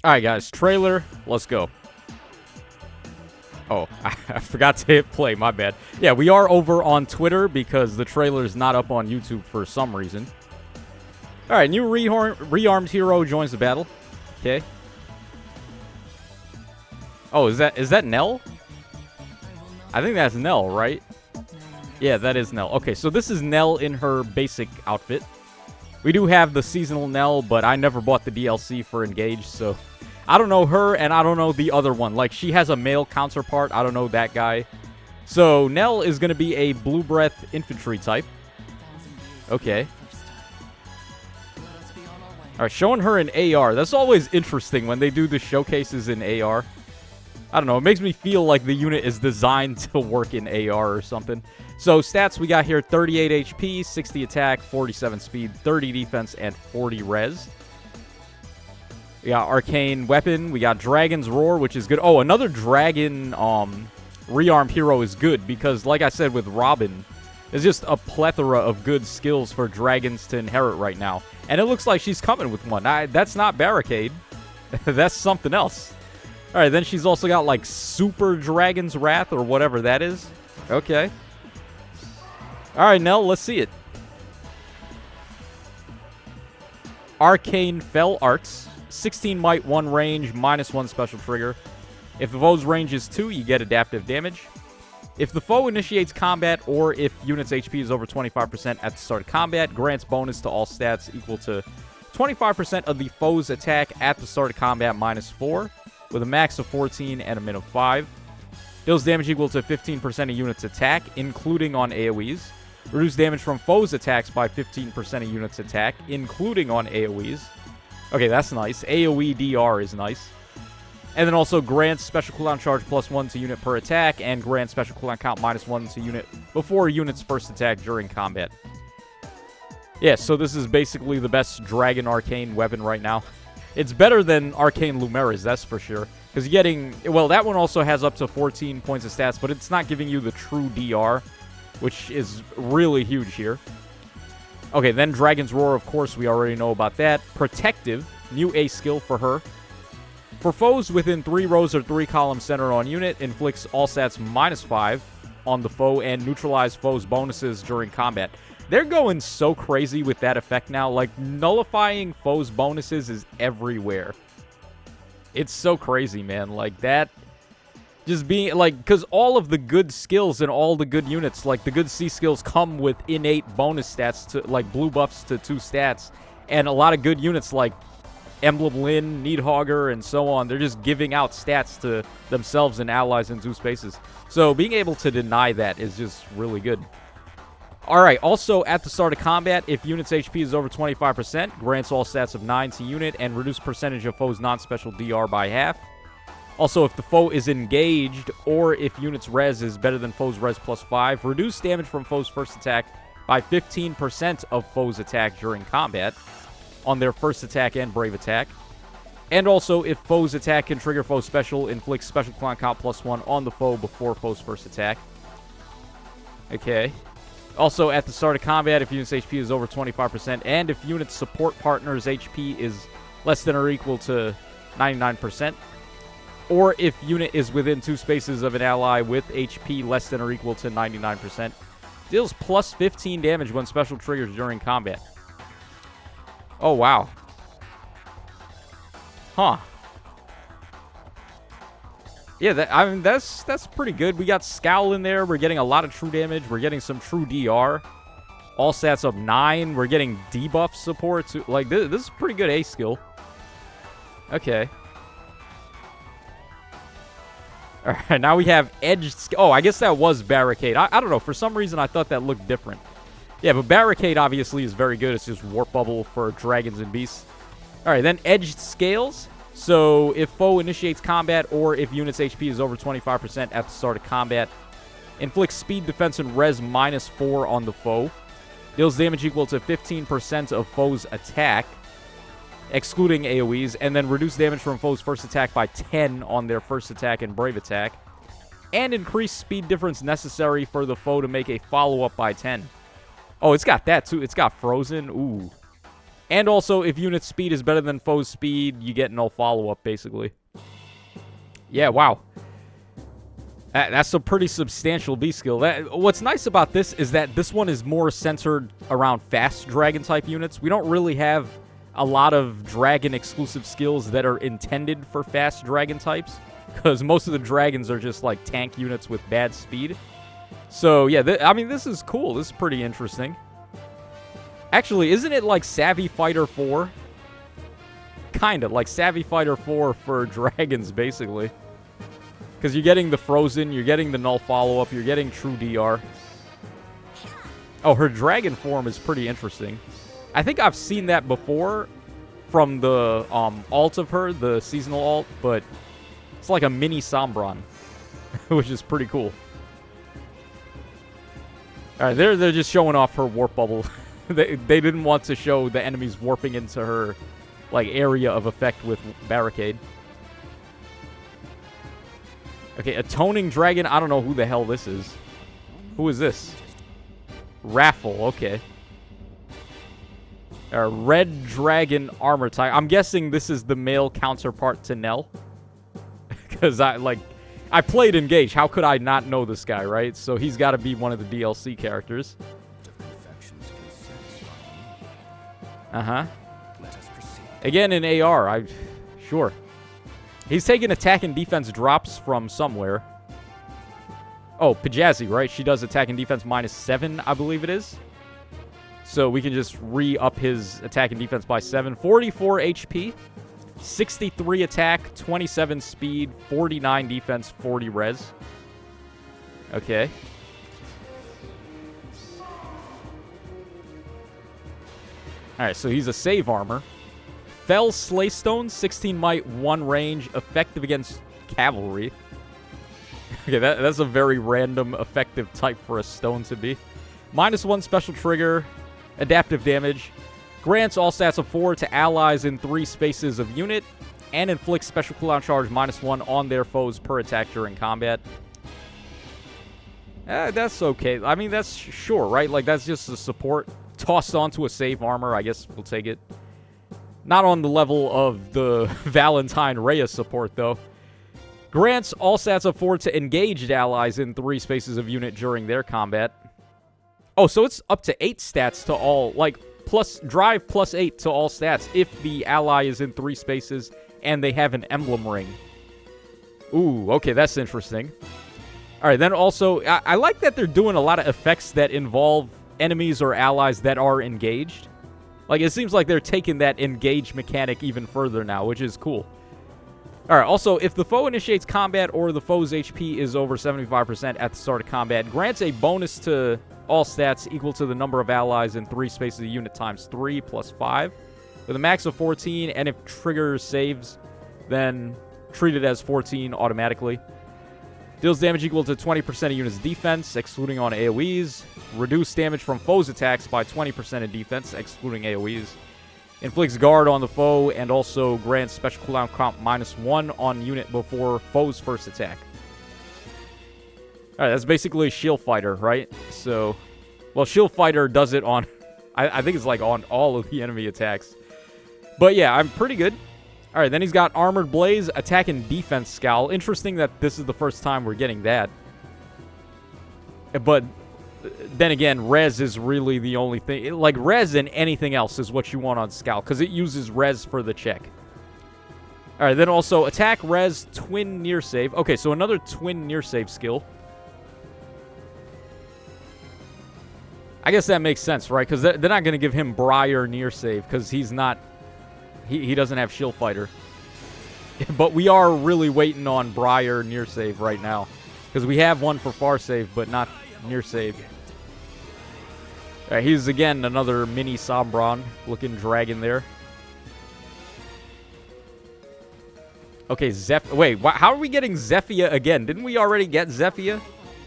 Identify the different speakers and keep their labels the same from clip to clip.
Speaker 1: Alright, guys. Trailer. Let's go. Oh, I forgot to hit play. My bad. Yeah, we are over on Twitter because the trailer is not up on YouTube for some reason. Alright, new rearmed hero joins the battle. Okay. Oh, is that Nell? I think that's Nell, right? Yeah, that is Nell. Okay, so this is Nell in her basic outfit. We do have the seasonal Nell, but I never bought the DLC for Engage, so I don't know her, and I don't know the other one. Like, she has a male counterpart. I don't know that guy. So, Nell is going to be a Blue Breath infantry type. Okay. Alright, showing her in AR. That's always interesting when they do the showcases in AR. I don't know. It makes me feel like the unit is designed to work in AR or something. So, stats we got here, 38 HP, 60 attack, 47 speed, 30 defense, and 40 res. We got Arcane Weapon. We got Dragon's Roar, which is good. Oh, another Dragon rearmed hero is good because, like I said with Robin, there's just a plethora of good skills for dragons to inherit right now. And it looks like she's coming with one. That's not Barricade. That's something else. All right, then she's also got, like, Super Dragon's Wrath or whatever that is. Okay. All right, Nell, let's see it. Arcane Fell Arts. 16 might, 1 range, -1 special trigger. If the foe's range is 2, you get adaptive damage. If the foe initiates combat or if unit's HP is over 25% at the start of combat, grants bonus to all stats equal to 25% of the foe's attack at the start of combat -4, with a max of 14 and a min of 5. Deals damage equal to 15% of unit's attack, including on AoEs. Reduce damage from foes' attacks by 15% of unit's attack, including on AoEs. Okay, that's nice. AoE DR is nice. And then also grants special cooldown charge +1 to unit per attack, and grants special cooldown count -1 to unit before unit's first attack during combat. Yeah, so this is basically the best Dragon Arcane weapon right now. It's better than Arcane Lumeris, that's for sure. Because you're getting... Well, that one also has up to 14 points of stats, but it's not giving you the true DR, which is really huge here. Okay, then Dragon's Roar, of course, we already know about that. Protective, new A skill for her. For foes within 3 rows or 3 columns centered on unit, inflicts all stats -5 on the foe and neutralize foes' bonuses during combat. They're going so crazy with that effect now. Like, nullifying foes' bonuses is everywhere. It's so crazy, man. Like, that... Just being, like, because all of the good skills and all the good units, like, the good C skills come with innate bonus stats, to like, blue buffs to 2 stats. And a lot of good units, like Emblem Lin, Needhogger, and so on, they're just giving out stats to themselves and allies in 2 spaces. So, being able to deny that is just really good. Alright, also, at the start of combat, if unit's HP is over 25%, grants all stats of 9 to unit, and reduce percentage of foe's non-special DR by half. Also, if the foe is engaged, or if unit's res is better than foe's res +5, reduce damage from foe's first attack by 15% of foe's attack during combat on their first attack and brave attack. And also, if foe's attack can trigger foe's special, inflicts special cooldown count +1 on the foe before foe's first attack. Okay. Also, at the start of combat, if unit's HP is over 25%, and if unit's support partner's HP is less than or equal to 99%, or if unit is within 2 spaces of an ally with HP less than or equal to 99%, deals +15 damage when special triggers during combat. Oh, wow. Huh. Yeah, I mean, that's pretty good. We got Scowl in there. We're getting a lot of true damage. We're getting some true DR. All stats up 9. We're getting debuff support. Too. Like, this is pretty good A skill. Okay. Alright, now we have Edged... Oh, I guess that was Barricade. I don't know. For some reason, I thought that looked different. Yeah, but Barricade obviously is very good. It's just Warp Bubble for dragons and beasts. Alright, then Edged Scales. So, if foe initiates combat or if unit's HP is over 25% at the start of combat, inflicts speed, defense, and res -4 on the foe. Deals damage equal to 15% of foe's attack, excluding AoEs, and then reduce damage from foe's first attack by 10 on their first attack and brave attack, and increase speed difference necessary for the foe to make a follow-up by 10. Oh, it's got that, too. It's got Frozen. Ooh. And also, if unit speed is better than foe's speed, you get no follow-up, basically. Yeah, wow. That's a pretty substantial B-skill. What's nice about this is that this one is more centered around fast Dragon-type units. We don't really have a lot of Dragon-exclusive skills that are intended for fast Dragon types, because most of the Dragons are just, like, tank units with bad speed. So, yeah, I mean, this is cool. This is pretty interesting. Actually, isn't it like Savvy Fighter 4? Kinda, like Savvy Fighter 4 for Dragons, basically. Because you're getting the Frozen, you're getting the Null follow-up, you're getting True DR. Oh, her Dragon form is pretty interesting. I think I've seen that before from the alt of her, the seasonal alt, but it's like a mini Sombron, which is pretty cool. Alright, they're just showing off her warp bubble. they didn't want to show the enemies warping into her like area of effect with Barricade. Okay, Atoning Dragon. I don't know who the hell this is. Who is this? Rafal, okay. Red Dragon Armor type. I'm guessing this is the male counterpart to Nell. Because I played Engage. How could I not know this guy, right? So he's got to be one of the DLC characters. Uh-huh. Again, in AR, sure. He's taking attack and defense drops from somewhere. Oh, Pajazzi, right? She does attack and defense -7, I believe it is. So we can just re-up his attack and defense by 7. 44 HP, 63 attack, 27 speed, 49 defense, 40 res. Okay. Alright, so he's a save armor. Fell Slaystone, 16 might, 1 range, effective against cavalry. Okay, that's a very random effective type for a stone to be. -1 special trigger, adaptive damage. Grants all stats of 4 to allies in 3 spaces of unit, and inflicts special cooldown charge -1 on their foes per attack during combat. That's okay. I mean, that's sure, right? Like, that's just a support. Tossed onto a save armor, I guess we'll take it. Not on the level of the Valentine Reyes support, though. Grants all stats of 4 to engaged allies in 3 spaces of unit during their combat. Oh, so it's up to 8 stats to all, like, plus drive +8 to all stats if the ally is in 3 spaces and they have an emblem ring. Ooh, okay, that's interesting. All right, then also, I like that they're doing a lot of effects that involve enemies or allies that are engaged. Like, it seems like they're taking that engage mechanic even further now, which is cool. Alright, also, if the foe initiates combat or the foe's HP is over 75% at the start of combat, grants a bonus to all stats equal to the number of allies in 3 spaces of unit times 3 plus 5, with a max of 14, and if trigger saves, then treat it as 14 automatically. Deals damage equal to 20% of unit's defense, excluding on AoEs. Reduce damage from foes' attacks by 20% of defense, excluding AoEs. Inflicts guard on the foe, and also grants special cooldown comp -1 on unit before foe's first attack. Alright, that's basically Shield Fighter, right? So, well, Shield Fighter does it on, I think it's like on all of the enemy attacks. But yeah, I'm pretty good. Alright, then he's got Armored Blaze, attack and defense scowl. Interesting that this is the first time we're getting that. But then again, res is really the only thing. Like, res and anything else is what you want on scowl, because it uses res for the check. Alright, then also attack, res, twin near save. Okay, so another twin near save skill. I guess that makes sense, right? Because they're not going to give him Briar near save, because he's not... He doesn't have Shield Fighter. But we are really waiting on Briar near save right now. Because we have one for far save, but not near save. Alright, he's again another mini Sombron looking dragon there. Okay, wait, how are we getting Zephyia again? Didn't we already get Zephyia?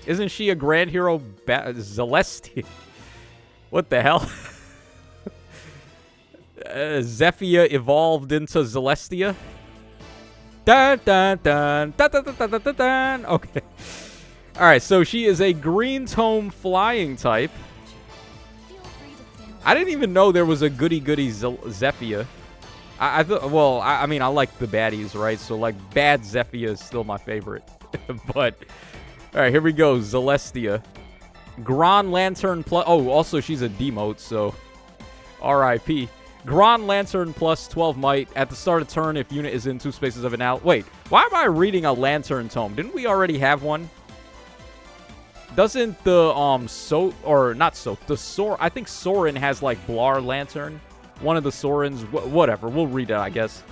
Speaker 1: Isn't she a Grand Hero Zelestia? What the hell? Zephyia evolved into Zelestia. Dun, dun, dun, dun, dun, dun, dun, dun, dun. Okay. Alright, so she is a green tome flying type. I didn't even know there was a goody-goody Zephia. I thought, well, I mean, I like the baddies, right? So, like, bad Zephia is still my favorite. But, all right, here we go. Zelestia. Grand Lantern plus... Oh, also, she's a demote, so... R.I.P. Grand Lantern plus 12 might. At the start of turn, if unit is in 2 spaces of an ally... Wait, why am I reading a Lantern Tome? Didn't we already have one? Doesn't the, I think Soren has, like, Blar Lantern. One of the Sorens. Whatever, we'll read it, I guess.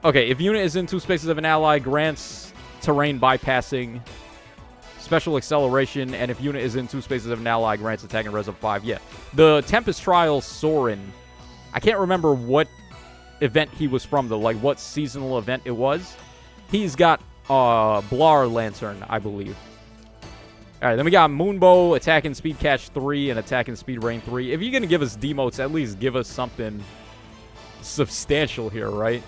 Speaker 1: Okay, if unit is in 2 spaces of an ally, grants terrain bypassing, special acceleration, and if unit is in 2 spaces of an ally, grants attack and res up 5. Yeah. The Tempest Trial Soren, I can't remember what event he was from, though. Like, what seasonal event it was. He's got, Blar Lantern, I believe. Alright, then we got Moonbow, Attack and Speed Catch 3, and Attack and Speed Rain 3. If you're going to give us demotes, at least give us something substantial here, right?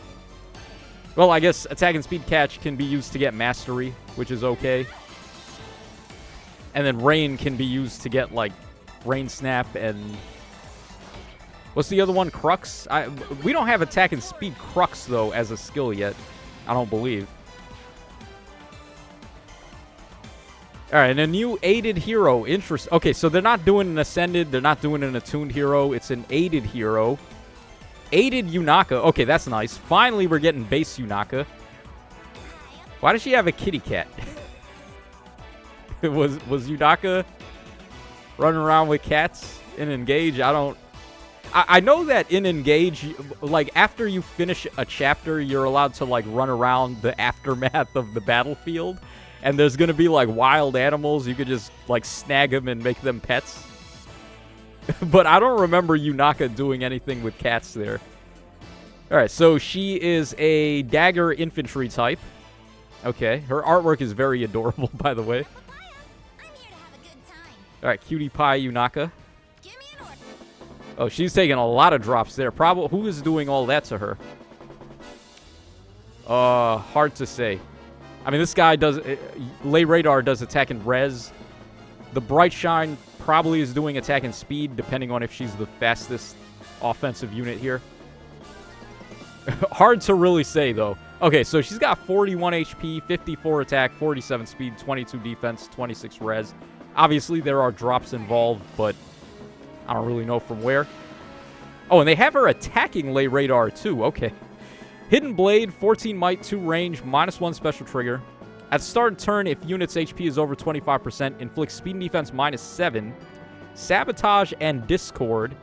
Speaker 1: Well, I guess Attack and Speed Catch can be used to get Mastery, which is okay. And then Rain can be used to get, like, Rain Snap and... What's the other one? Crux? We don't have Attack and Speed Crux, though, as a skill yet. I don't believe. Alright, and a new aided hero. Okay, so they're not doing an Ascended. They're not doing an Attuned hero. It's an aided hero. Aided Yunaka. Okay, that's nice. Finally, we're getting base Yunaka. Why does she have a kitty cat? was Yunaka running around with cats in Engage? I know that in Engage, like, after you finish a chapter, you're allowed to, like, run around the aftermath of the battlefield. And there's going to be, like, wild animals. You could just, like, snag them and make them pets. But I don't remember Yunaka doing anything with cats there. Alright, so she is a dagger infantry type. Okay, her artwork is very adorable, by the way. Alright, Cutie Pie Yunaka. Oh, she's taking a lot of drops there. Probably, who is doing all that to her? Hard to say. I mean, this guy does... Lay Radar does attack and res. The Bright Shine probably is doing attack and speed, depending on if she's the fastest offensive unit here. Hard to really say, though. Okay, so she's got 41 HP, 54 attack, 47 speed, 22 defense, 26 res. Obviously, there are drops involved, but I don't really know from where. Oh, and they have her attacking Lay Radar, too. Okay. Hidden Blade, 14 might, 2 range, -1 special trigger. At the start of turn, if unit's HP is over 25%, inflicts speed and defense -7, sabotage and discord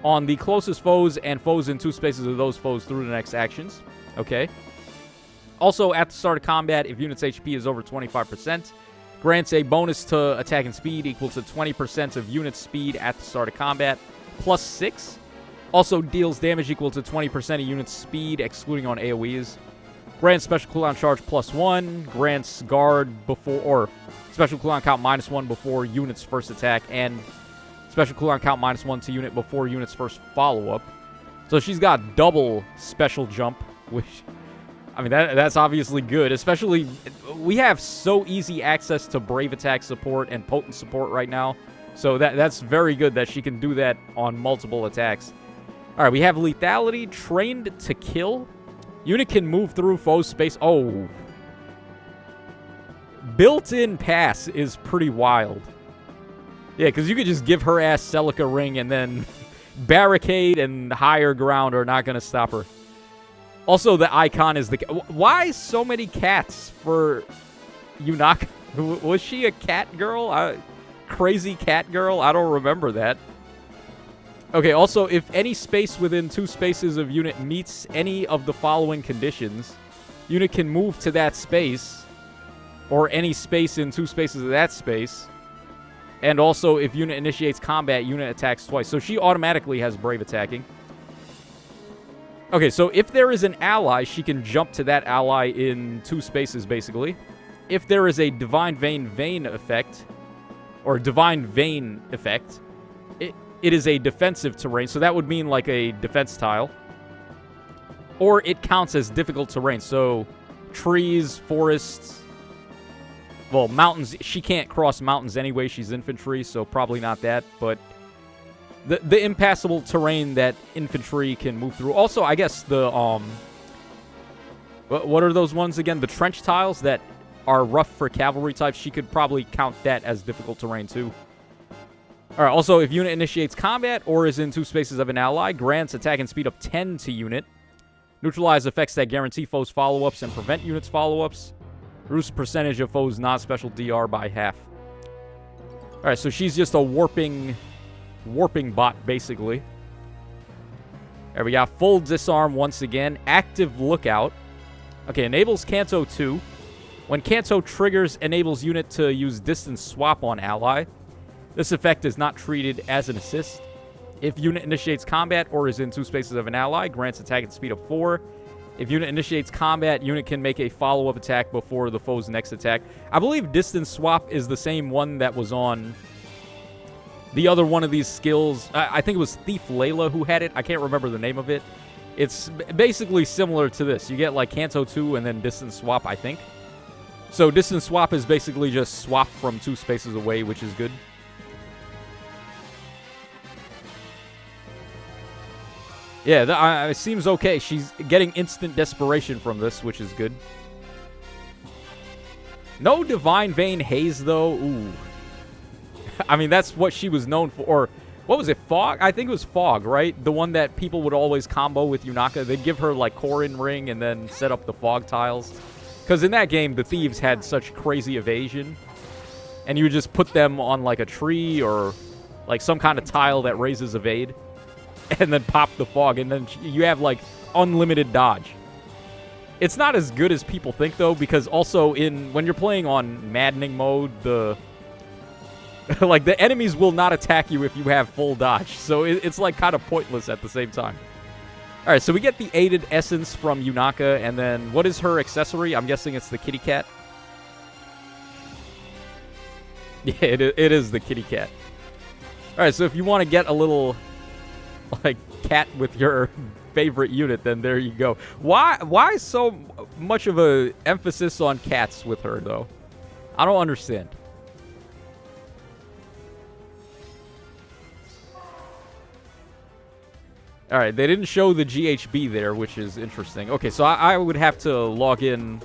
Speaker 1: on the closest foes and foes in 2 spaces of those foes through the next actions. Okay. Also, at the start of combat, if unit's HP is over 25%, grants a bonus to attack and speed equal to 20% of unit speed at the start of combat, +6. Also deals damage equal to 20% of unit's speed, excluding on AoEs. Grants special cooldown charge +1. Grants guard before, or special cooldown count -1 before unit's first attack, and special cooldown count -1 to unit before unit's first follow-up. So she's got double special jump, which, I mean, that's obviously good. Especially, we have so easy access to Brave Attack support and Potent support right now. So that's very good that she can do that on multiple attacks. All right, we have Lethality, Trained to Kill. Unit can move through foe space. Oh. Built-in pass is pretty wild. Yeah, because you could just give her ass Celica Ring and then Barricade and Higher Ground are not going to stop her. Also, the icon is the... Why so many cats for Yunaka? Was she a cat girl? Crazy cat girl? I don't remember that. Okay, also, if any space within 2 spaces of unit meets any of the following conditions, unit can move to that space, or any space in 2 spaces of that space. And also, if unit initiates combat, unit attacks twice. So she automatically has Brave Attacking. Okay, so if there is an ally, she can jump to that ally in 2 spaces, basically. If there is a Divine Vein effect, or Divine Vein effect, it is a defensive terrain, so that would mean like a defense tile. Or it counts as difficult terrain, so trees, forests, well, mountains. She can't cross mountains anyway, she's infantry, so probably not that, but the impassable terrain that infantry can move through. Also, I guess the what are those ones again? The trench tiles that are rough for cavalry types. She could probably count that as difficult terrain too. All right. Also, if unit initiates combat or is in 2 spaces of an ally, grants attack and speed up 10 to unit. Neutralize effects that guarantee foes follow-ups and prevent units follow-ups. Reduce percentage of foes non-special DR by half. All right, so she's just a warping bot, basically. There we got full disarm once again. Active lookout. Okay, enables Kanto 2. When Kanto triggers, enables unit to use distance swap on ally. This effect is not treated as an assist. If unit initiates combat or is in 2 spaces of an ally, grants attack and speed up 4. If unit initiates combat, unit can make a follow-up attack before the foe's next attack. I believe distance swap is the same one that was on the other one of these skills. I think it was Thief Layla who had it. I can't remember the name of it. It's basically similar to this. You get like Kanto 2 and then distance swap, I think. So distance swap is basically just swap from 2 spaces away, which is good. Yeah, it seems okay. She's getting instant desperation from this, which is good. No Divine Vein Haze, though. Ooh. I mean, that's what she was known for. Or, what was it, Fog? I think it was Fog, right? The one that people would always combo with Yunaka. They'd give her, like, Korin Ring and then set up the Fog tiles. Because in that game, the thieves had such crazy evasion. And you would just put them on, like, a tree or, like, some kind of tile that raises evade. And then pop the fog, and then you have, like, unlimited dodge. It's not as good as people think, though, because also when you're playing on maddening mode, like, the enemies will not attack you if you have full dodge. So it's, like, kind of pointless at the same time. All right, so we get the aided essence from Yunaka, and then what is her accessory? I'm guessing it's the kitty cat. Yeah, it is the kitty cat. All right, so if you want to get a little, like, cat with your favorite unit, then there you go. Why so much of a emphasis on cats with her, though? I don't understand. All right, they didn't show the GHB there, which is interesting. Okay, so I would have to log in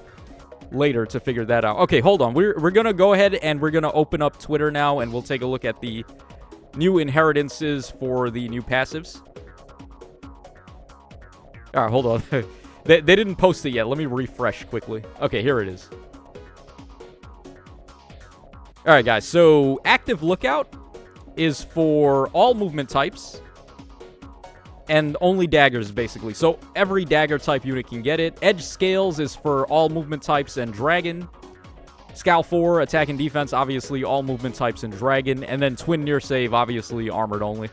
Speaker 1: later to figure that out. Okay, hold on. We're going to go ahead and we're going to open up Twitter now, and we'll take a look at the new inheritances for the new passives. All right, hold on. they didn't post it yet. Let me refresh quickly. Okay, here it is. All right, guys. So active lookout is for all movement types and only daggers, basically. So every dagger type unit can get it. Edge scales is for all movement types and dragon. Scowl 4, attack and defense, obviously all movement types and dragon. And then twin near save, obviously armored only.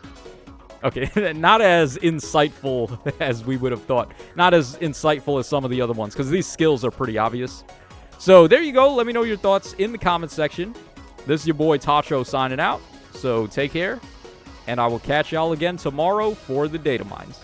Speaker 1: Okay, not as insightful as we would have thought. Not as insightful as some of the other ones, because these skills are pretty obvious. So there you go. Let me know your thoughts in the comment section. This is your boy Tacho signing out. So take care, and I will catch y'all again tomorrow for the data mines.